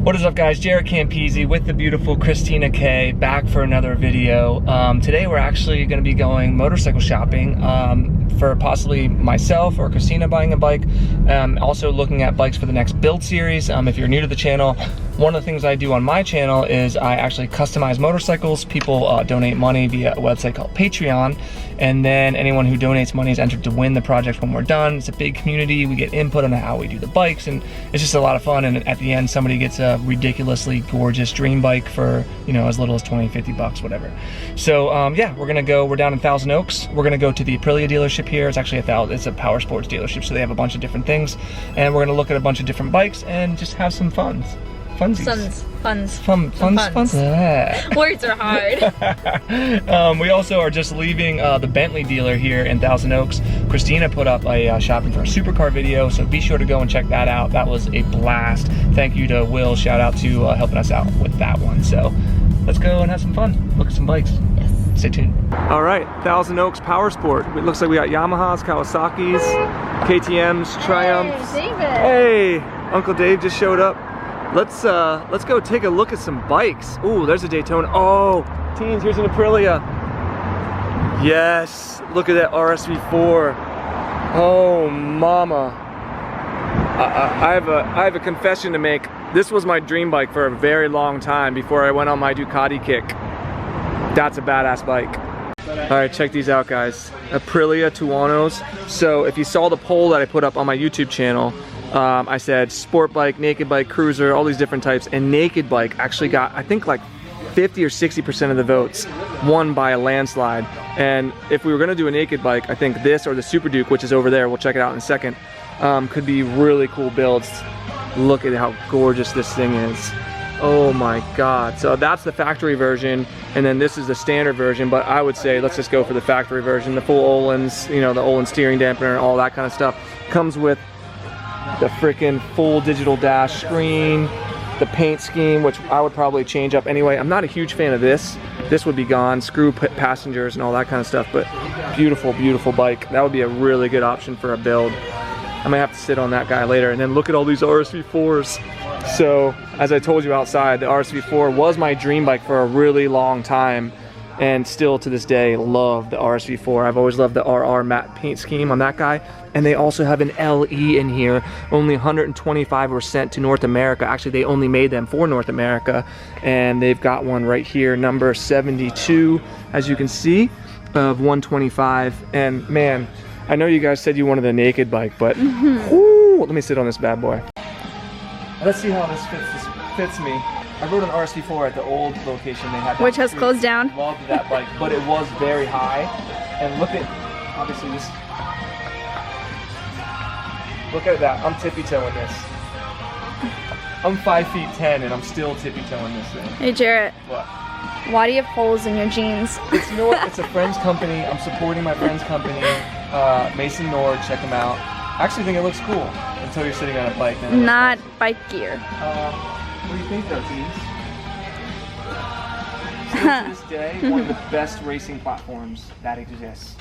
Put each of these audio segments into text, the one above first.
What is up, guys? JaretCampisi with the beautiful Christina K, back for another video. Today we're actually going to be going motorcycle shopping for possibly myself or Christina buying a bike. Also looking at bikes for the next build series. If you're new to the channel, one of the things I do on my channel is I actually customize motorcycles. People donate money via a website called Patreon, and then anyone who donates money is entered to win the project when we're done. It's a big community. We get input on how we do the bikes, and it's just a lot of fun. And at the end, somebody gets a ridiculously gorgeous dream bike for, you know, as little as 20, 50 bucks, whatever. So yeah, we're down in Thousand Oaks. We're gonna go to the Aprilia dealership here. It's actually it's a Powersport dealership, so they have a bunch of different things, and we're gonna look at a bunch of different bikes and just have some funsies. Funs. Yeah. Words are hard. We also are just leaving the Bentley dealer here in Thousand Oaks. Christina put up a shopping for a supercar video, so be sure to go and check that out. That was a blast. Thank you to Will, shout out to helping us out with that one. So let's go and have some fun, look at some bikes. Yes. Stay tuned. All right, Thousand Oaks Powersport. It looks like we got Yamahas, Kawasaki's, KTM's, Triumphs. Hey, David. Hey, Uncle Dave just showed up. Let's go take a look at some bikes. Ooh, there's a Daytona. Oh, teens, here's an Aprilia. Yes, look at that RSV4. Oh, mama. I have a confession to make. This was my dream bike for a very long time before I went on my Ducati kick. That's a badass bike. All right, check these out, guys. Aprilia Tuonos. So if you saw the poll that I put up on my YouTube channel, I said sport bike, naked bike, cruiser, all these different types, and naked bike actually got, I think, like 50 or 60% of the votes, won by a landslide. And if we were gonna do a naked bike, I think this or the Super Duke, which is over there, we'll check it out in a second, could be really cool builds. Look at how gorgeous this thing is. Oh my God. So that's the factory version, and then this is the standard version, but I would say let's just go for the factory version. The full Öhlins, you know, the Öhlins steering dampener, all that kind of stuff. Comes with the freaking full digital dash screen, the paint scheme, which I would probably change up anyway. I'm not a huge fan of this. This would be gone, screw passengers and all that kind of stuff, but beautiful, beautiful bike. That would be a really good option for a build. I might have to sit on that guy later. And then look at all these RSV4s. So, as I told you outside, the RSV4 was my dream bike for a really long time, and still to this day love the RSV4. I've always loved the RR matte paint scheme on that guy. And they also have an LE in here. Only 125 were sent to North America. Actually, they only made them for North America. And they've got one right here, number 72, as you can see, of 125. And man, I know you guys said you wanted a naked bike, but ooh, let me sit on this bad boy. Let's see how this fits me. I rode an RSV4 at the old location they had. Which has closed down. Loved that bike, but it was very high. And look at, obviously this. Look at that, I'm tippy-toeing this. I'm 5'10" and I'm still tippy-toeing this thing. Hey Jaret. What? Why do you have holes in your jeans? It's, you know what, it's a friend's company. I'm supporting my friend's company. Mason Nord, check him out. I actually think it looks cool until you're sitting on a bike. Then not bike gear. What do you think though, teens? Still to this day, one of the best racing platforms that exists.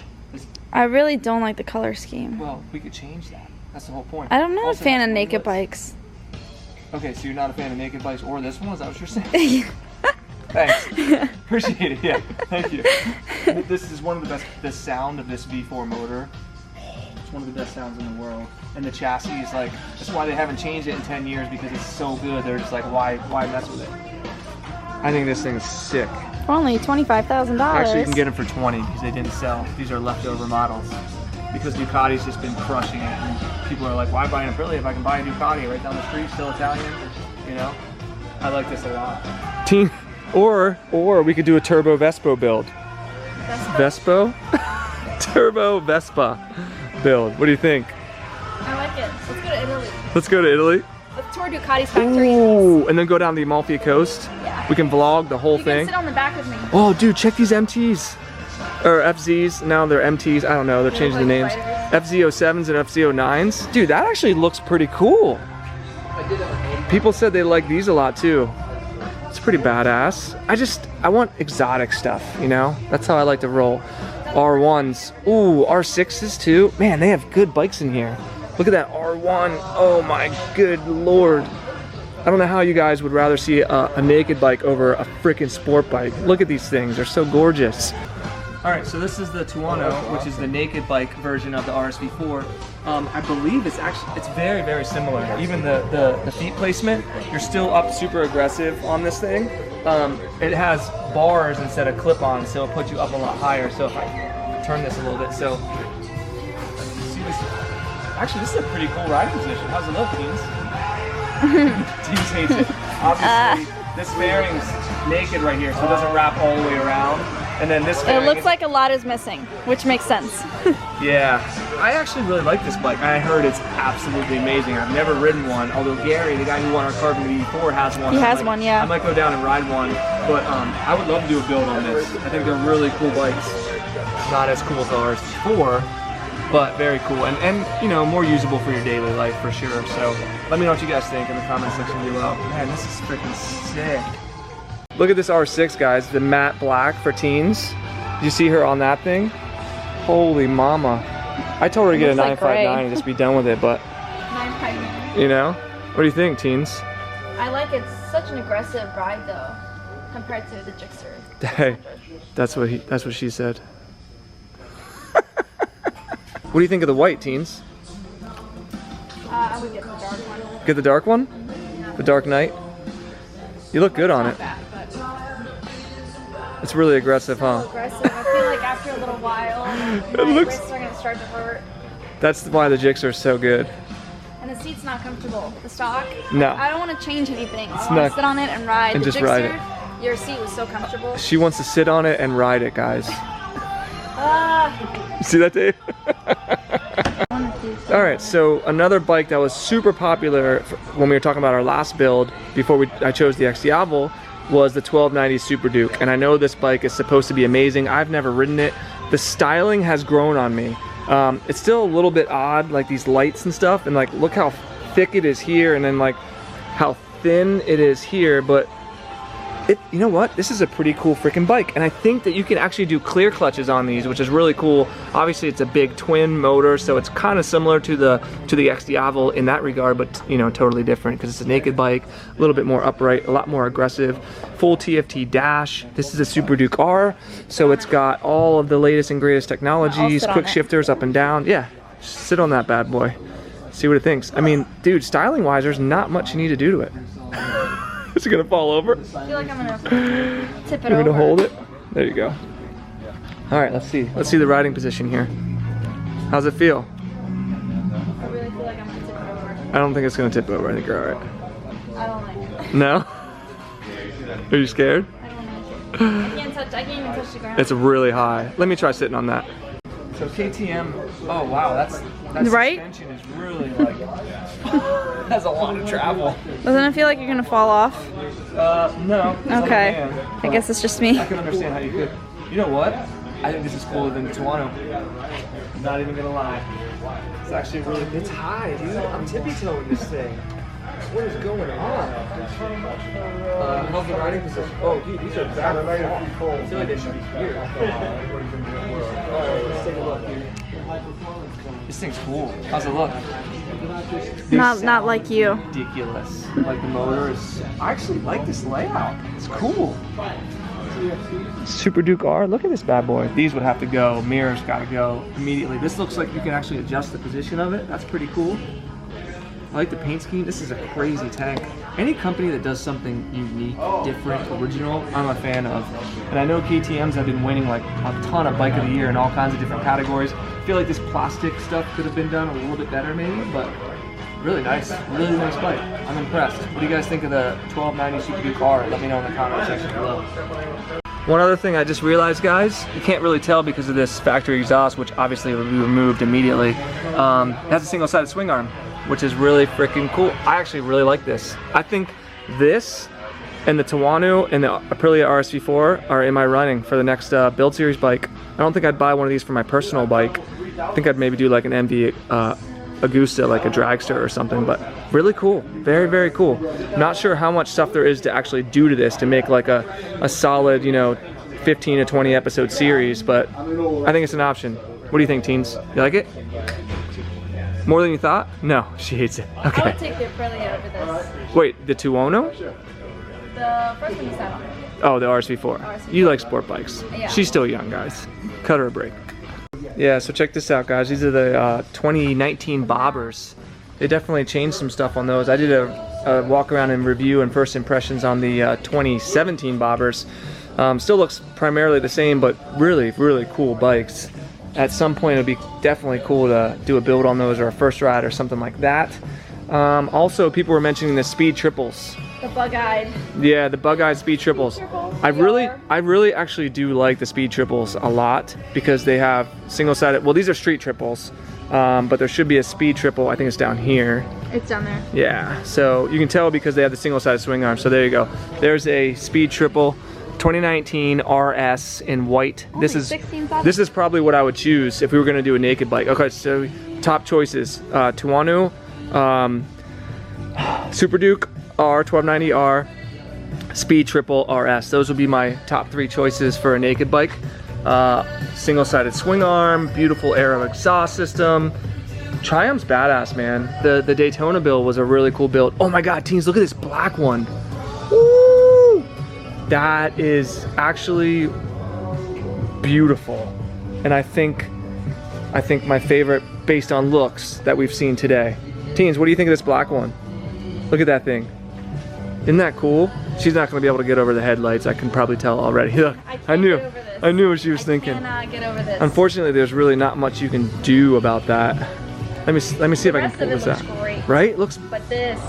I really don't like the color scheme. Well, we could change that. That's the whole point. I'm not a fan of naked bikes. Okay, so you're not a fan of naked bikes or this one? Is that what you're saying? Thanks. Appreciate it. Yeah, thank you. This is one of the best. The sound of this V4 motor, it's one of the best sounds in the world. And the chassis is like, that's why they haven't changed it in 10 years, because it's so good. They're just like, why mess with it? I think this thing is sick. For only $25,000. Actually, you can get them for 20 because they didn't sell. These are leftover models. Because Ducati's just been crushing it, and people are like, why buy an Aprilia if I can buy a Ducati right down the street, still Italian, you know? I like this a lot. Or we could do a Turbo Vespa build. Vespa? Turbo Vespa build. What do you think? I like it. Let's go to Italy. Let's go to Italy? Let's tour Ducati's factory. Ooh, and then go down the Amalfi Coast. Yeah. We can vlog the whole thing. You can sit on the back with me. Oh, dude, check these MTs. Or FZs, now they're MTs, I don't know, they're changing the names. FZ07s and FZ09s. Dude, that actually looks pretty cool. People said they like these a lot too. It's pretty badass. I want exotic stuff, you know? That's how I like to roll. R1s, ooh, R6s too. Man, they have good bikes in here. Look at that R1, oh my good lord. I don't know how you guys would rather see a naked bike over a freaking sport bike. Look at these things, they're so gorgeous. All right, so this is the Tuono, which is the naked bike version of the RSV4. I believe it's very, very similar. Even the feet placement, you're still up super aggressive on this thing. It has bars instead of clip-ons, so it puts you up a lot higher. So if I turn this a little bit, so see this. Actually, this is a pretty cool riding position. How's it look, teens? Teens hates it. Obviously, this fairing's naked right here, so it doesn't wrap all the way around. And then this fairing, it looks like a lot is missing, which makes sense. Yeah, I actually really like this bike. I heard it's absolutely amazing. I've never ridden one, although Gary, the guy who won our Carbon V4, has one. He has one, yeah. I might go down and ride one, but I would love to do a build on this. I think they're really cool bikes. Not as cool as the RSV4, but very cool, and you know, more usable for your daily life for sure. So let me know what you guys think in the comment section below. Man, this is freaking sick. Look at this R6, guys, the matte black for teens. Did you see her on that thing? Holy mama. I told her to get a 959 and just be done with it, but 959. you know, what do you think, teens? I like it. It's such an aggressive ride though, compared to the Gixxer. Hey, that's what she said. What do you think of the white, teens? I would get the dark one. Get the dark one? The Dark Knight? You look good on it. Bad, It's really aggressive, huh? aggressive. I feel like after a little while, my wrists are gonna start to hurt. That's why the Gixxer is so good. And the seat's not comfortable. The stock. No. I don't want to change anything. I want not- to sit on it and ride. and The just ride Gixxer, your seat was so comfortable. She wants to sit on it and ride it, guys. See that, Dave? All right, so another bike that was super popular when we were talking about our last build before I chose the Xdiavel was the 1290 Super Duke. And I know this bike is supposed to be amazing. I've never ridden it. The styling has grown on me. It's still a little bit odd, like these lights and stuff, and like look how thick it is here, and then like how thin it is here, but you know what? This is a pretty cool freaking bike, and I think that you can actually do clear clutches on these, which is really cool. Obviously, it's a big twin motor, so it's kind of similar to the Xdiavel in that regard, but you know, totally different because it's a naked bike, a little bit more upright, a lot more aggressive. Full TFT dash. This is a Super Duke R, so it's got all of the latest and greatest technologies, quick shifters up and down. Yeah, just sit on that bad boy. See what it thinks. I mean, dude, styling-wise, there's not much you need to do to it. Is it gonna fall over? I feel like I'm gonna tip it over. You're gonna hold it? There you go. All right, let's see. Let's see the riding position here. How's it feel? I really feel like I'm gonna tip it over. I don't think it's gonna tip over. I think you're all right. I don't like it. No? Are you scared? I don't like it. I can't even touch the ground. It's really high. Let me try sitting on that. So KTM, oh wow, that right? suspension is really like, has a lot of travel. Doesn't it feel like you're gonna fall off? No. Okay. I guess it's just me. I can understand how you could. You know what? I think this is cooler than the Tuono. Not even gonna lie. It's actually really, it's high, dude. I'm tippy-toeing this thing. What is going on? How's the riding position? Oh, dude, these are back. I feel like they should be here. Alright, let's take a look, dude. This thing's cool. How's it look? Not like you. Ridiculous. Like the motor is. I actually like this layout. It's cool. Super Duke R. Look at this bad boy. These would have to go. Mirrors got to go immediately. This looks like you can actually adjust the position of it. That's pretty cool. I like the paint scheme. This is a crazy tank. Any company that does something unique, different, original, I'm a fan of. And I know KTMs have been winning like a ton of Bike of the Year in all kinds of different categories. I feel like this plastic stuff could have been done a little bit better maybe, but really nice. Really nice bike. I'm impressed. What do you guys think of the 1290 Super Duke R? Let me know in the comment section below. One other thing I just realized, guys, you can't really tell because of this factory exhaust, which obviously will be removed immediately. It has a single-sided swing arm, which is really freaking cool. I actually really like this. I think this and the Tuono and the Aprilia RSV4 are in my running for the next build series bike. I don't think I'd buy one of these for my personal bike. I think I'd maybe do like an MV Agusta, like a dragster or something, but really cool. Very, very cool. Not sure how much stuff there is to actually do to this to make like a solid, you know, 15 to 20 episode series, but I think it's an option. What do you think, teens? You like it? More than you thought? No, she hates it. Okay. I would take the Aprilia over this. Wait, the 210? The first one you sat on. Oh, the RSV4. RSV4. You like sport bikes. Yeah. She's still young, guys. Cut her a break. Yeah, so check this out, guys. These are the 2019 bobbers. They definitely changed some stuff on those. I did a walk around and review and first impressions on the 2017 bobbers. Still looks primarily the same, but really, really cool bikes. At some point, it'd be definitely cool to do a build on those or a first ride or something like that. Also, people were mentioning the speed triples. The bug-eyed. Yeah, the bug-eyed speed triples. I really actually do like the speed triples a lot because they have single-sided. Well, these are street triples, but there should be a speed triple. I think it's down here. It's down there. Yeah, so you can tell because they have the single-sided swing arm. So there you go. There's a speed triple. 2019 RS in white. This is probably what I would choose if we were going to do a naked bike. Okay, so top choices: Tuono, Super Duke R1290R, Speed Triple RS. Those would be my top 3 choices for a naked bike. Single-sided swing arm, beautiful aero exhaust system. Triumph's badass, man. The Daytona build was a really cool build. Oh my God, teens, look at this black one. Woo! That is actually beautiful, and I think my favorite based on looks that we've seen today. Teens, what do you think of this black one? Look at that thing. Isn't that cool? She's not going to be able to get over the headlights. I can probably tell already. Look, I knew what she was thinking. I cannot get over this. Unfortunately, there's really not much you can do about that. Let me see if I can pull this out. Right? Looks. But this.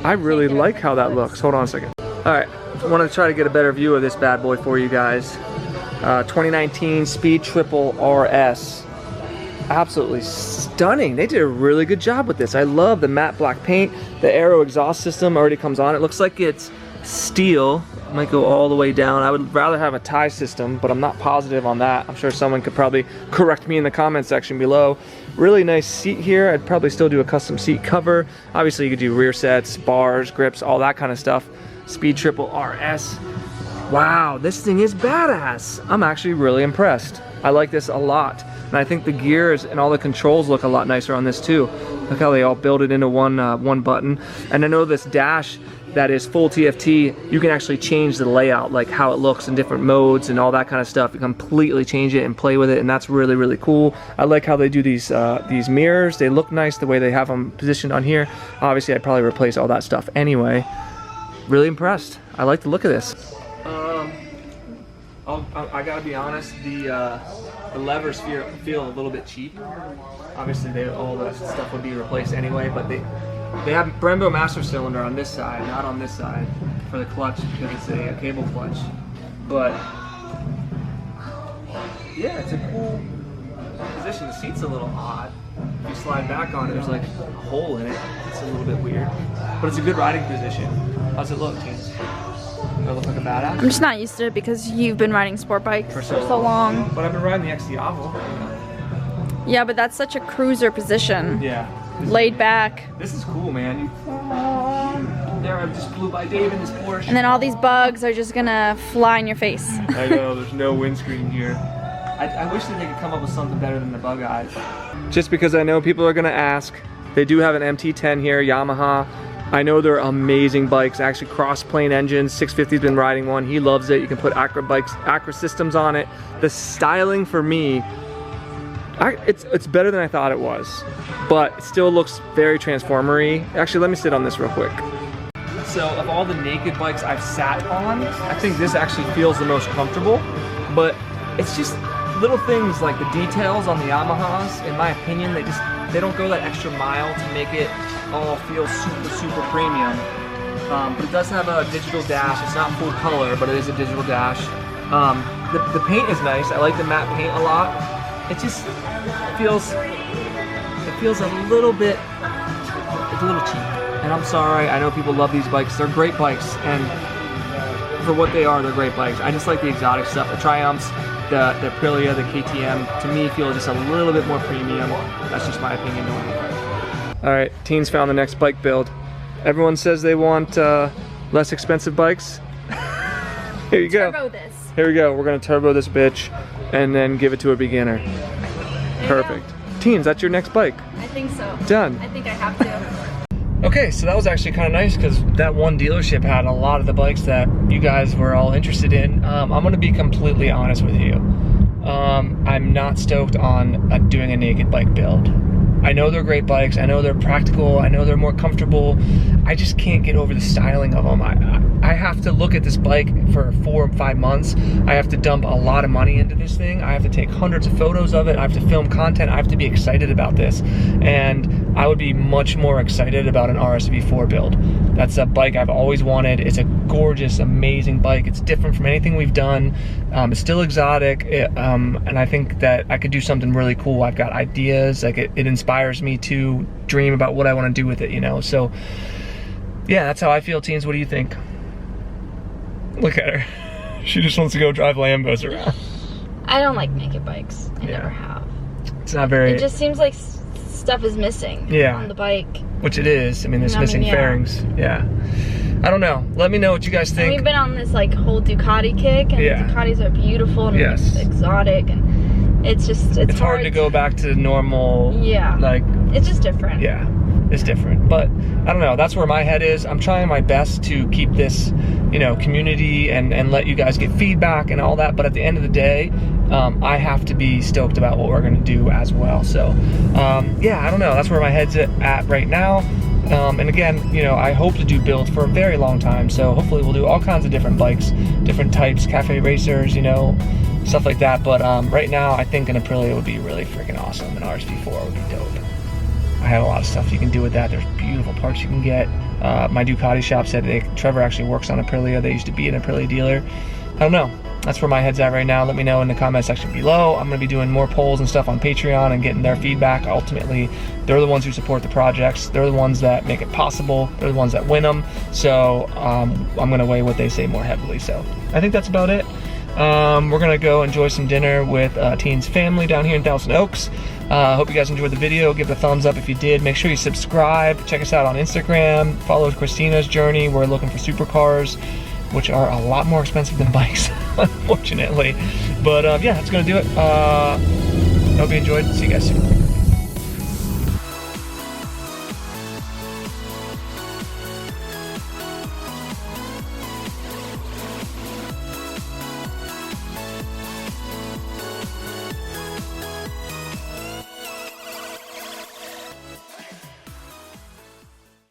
I really like how that looks. Hold on a second. All right. I want to try to get a better view of this bad boy for you guys. 2019 Speed Triple RS. Absolutely stunning. They did a really good job with this. I love the matte black paint. The aero exhaust system already comes on. It looks like it's steel. It might go all the way down. I would rather have a tie system, but I'm not positive on that. I'm sure someone could probably correct me in the comment section below. Really nice seat here. I'd probably still do a custom seat cover. Obviously, you could do rear sets, bars, grips, all that kind of stuff. Speed Triple RS. Wow, this thing is badass. I'm actually really impressed. I like this a lot. And I think the gears and all the controls look a lot nicer on this too. Look how they all build it into one button. And I know this dash that is full TFT, you can actually change the layout, like how it looks in different modes and all that kind of stuff. You completely change it and play with it, and that's really, really cool. I like how they do these mirrors. They look nice the way they have them positioned on here. Obviously, I'd probably replace all that stuff anyway. Really impressed. I like the look of this. I gotta be honest, the levers feel a little bit cheap. Obviously, all the stuff would be replaced anyway, but they have Brembo master cylinder on this side, not on this side, for the clutch because it's a cable clutch. But yeah, it's a cool position. The seat's a little odd. If you slide back on it, there's like a hole in it. It's a little bit weird, but it's a good riding position. How's it look, teens? Do I look like a badass? I'm just not used to it because you've been riding sport bikes for so long. But I've been riding the Xdiavel. Yeah, but that's such a cruiser position. Yeah. Laid back. This is cool, man. There, I just flew by Dave in this Porsche. And then all these bugs are just gonna fly in your face. I know, there's no windscreen here. I wish that they could come up with something better than the bug eyes. Just because I know people are gonna ask, they do have an MT10 here, Yamaha. I know they're amazing bikes, actually cross-plane engines. 650's been riding one, he loves it. You can put Acra systems on it. The styling for me, it's better than I thought it was, but it still looks very transformer-y. Actually, let me sit on this real quick. So of all the naked bikes I've sat on, I think this actually feels the most comfortable, but it's just little things like the details on the Yamahas, in my opinion, they don't go that extra mile to make it all feel super premium. But it does have a digital dash. It's not full color, but it is a digital dash. The paint is nice. I like the matte paint a lot. It just feels a little bit, it's a little cheap. And I'm sorry, I know people love these bikes. They're great bikes, and for what they are, they're great bikes. I just like the exotic stuff. The Triumphs, the Aprilia, the KTM, to me feel just a little bit more premium. That's just my opinion. All right, teens found the next bike build. Everyone says they want less expensive bikes. Here you go. Turbo this. Here we go. We're gonna turbo this bitch and then give it to a beginner. Perfect. Teens, that's your next bike. I think so. Done. I think I have to. Okay, so that was actually kind of nice because that one dealership had a lot of the bikes that you guys were all interested in. I'm gonna be completely honest with you. I'm not stoked on doing a naked bike build. I know they're great bikes, I know they're practical, I know they're more comfortable. I just can't get over the styling of them. I have to look at this bike for 4 or 5 months. I have to dump a lot of money into this thing. I have to take hundreds of photos of it. I have to film content. I have to be excited about this. And I would be much more excited about an RSV4 build. That's a bike I've always wanted. It's a gorgeous, amazing bike. It's different from anything we've done. It's still exotic, and I think that I could do something really cool. I've got ideas. Like it inspires me to dream about what I want to do with it, you know? So yeah, that's how I feel, teens. What do you think? Look at her. She just wants to go drive Lambos around. I don't like naked bikes. I never have. It's not very... It just seems like stuff is missing on the bike. Which it is. I mean, there's missing fairings. Yeah. I don't know. Let me know what you guys think. And we've been on this like whole Ducati kick, and Ducatis are beautiful and exotic, and it's just it's hard to go back to normal. Yeah. Like it's just different. Yeah. It's different, but I don't know, that's where my head is. I'm trying my best to keep this, you know, community and let you guys get feedback and all that, but at the end of the day, I have to be stoked about what we're gonna do as well. So yeah, I don't know, that's where my head's at right now. And again, you know, I hope to do builds for a very long time, so hopefully we'll do all kinds of different bikes, different types, cafe racers, you know, stuff like that. But right now, I think an Aprilia would be really freaking awesome. An RSV4 would be dope. I have a lot of stuff you can do with that. There's beautiful parts you can get. My Ducati shop said Trevor actually works on Aprilia. They used to be an Aprilia dealer. I don't know. That's where my head's at right now. Let me know in the comment section below. I'm going to be doing more polls and stuff on Patreon and getting their feedback. Ultimately, they're the ones who support the projects. They're the ones that make it possible. They're the ones that win them. So I'm going to weigh what they say more heavily. So I think that's about it. We're gonna go enjoy some dinner with Teen's family down here in Thousand Oaks. Hope you guys enjoyed the video. Give it a thumbs up if you did. Make sure you subscribe. Check us out on Instagram. Follow Christina's journey. We're looking for supercars, which are a lot more expensive than bikes, unfortunately. But yeah, that's gonna do it. Hope you enjoyed. See you guys soon.